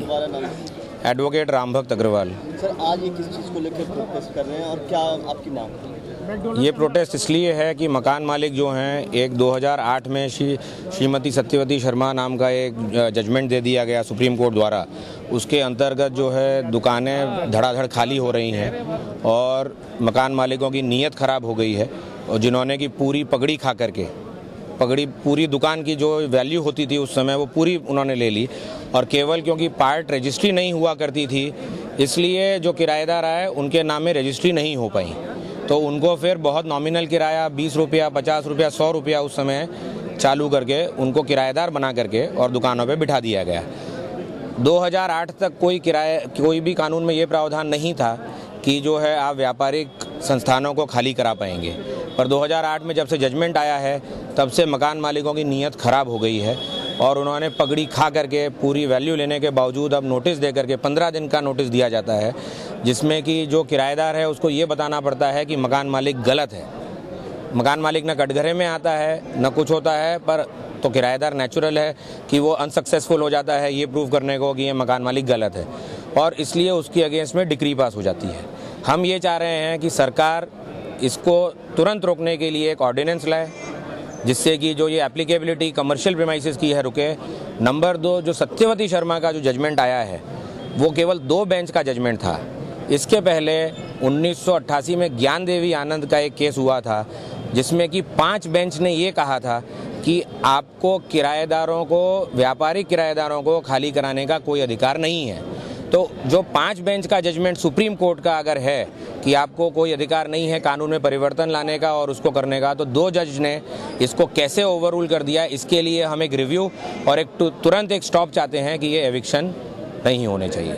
दोबारा नाम? एडवोकेट रामभक्त अग्रवाल। सर, आज ये किस चीज़ को लेकर प्रोटेस्ट कर रहे हैं और क्या आपकी मांग? ये प्रोटेस्ट इसलिए है कि मकान मालिक जो हैं, एक 2008 में श्रीमती सत्यवती शर्मा नाम का एक जजमेंट दे दिया गया सुप्रीम कोर्ट द्वारा। उसके अंतर्गत जो है दुकानें धड़ाधड़ खाली हो रही हैं और मकान मालिकों की नीयत ख़राब हो गई है, और जिन्होंने की पूरी पगड़ी खा करके पूरी दुकान की जो वैल्यू होती थी उस समय वो पूरी उन्होंने ले ली, और केवल क्योंकि पार्ट रजिस्ट्री नहीं हुआ करती थी इसलिए जो किराएदार आए उनके नाम में रजिस्ट्री नहीं हो पाई, तो उनको फिर बहुत नॉमिनल किराया 20 रुपया, 50 रुपया, 100 रुपया उस समय चालू करके उनको किराएदार बना करके और दुकानों पे बिठा दिया गया। 2008 तक कोई भी कानून में ये प्रावधान नहीं था कि जो है आप व्यापारिक संस्थानों को खाली करा पाएंगे, पर 2008 में जब से जजमेंट आया है तब से मकान मालिकों की नीयत ख़राब हो गई है और उन्होंने पगड़ी खा करके पूरी वैल्यू लेने के बावजूद अब नोटिस दे करके 15 दिन का नोटिस दिया जाता है, जिसमें कि जो किराएदार है उसको ये बताना पड़ता है कि मकान मालिक गलत है। मकान मालिक न कटघरे में आता है न कुछ होता है, पर तो किराएदार नेचुरल है कि वो अनसक्सेसफुल हो जाता है ये प्रूव करने को कि ये मकान मालिक गलत है, और इसलिए उसकी अगेंस्ट में डिक्री पास हो जाती है। हम ये चाह रहे हैं कि सरकार इसको तुरंत रोकने के लिए एक ऑर्डिनेंस लाए जिससे कि जो ये एप्लीकेबिलिटी कमर्शियल प्रीमाइसेस की है रुके। नंबर 2, जो सत्यवती शर्मा का जो जजमेंट आया है वो केवल 2 बेंच का जजमेंट था। इसके पहले 1988 में ज्ञान देवी आनंद का एक केस हुआ था जिसमें कि 5 बेंच ने ये कहा था कि आपको किराएदारों को, व्यापारिक किराएदारों को खाली कराने का कोई अधिकार नहीं है। तो जो 5 बेंच का जजमेंट सुप्रीम कोर्ट का अगर है कि आपको कोई अधिकार नहीं है कानून में परिवर्तन लाने का और उसको करने का, तो 2 जज ने इसको कैसे ओवररूल कर दिया, इसके लिए हम एक रिव्यू और एक तुरंत एक स्टॉप चाहते हैं कि ये एविक्शन नहीं होने चाहिए।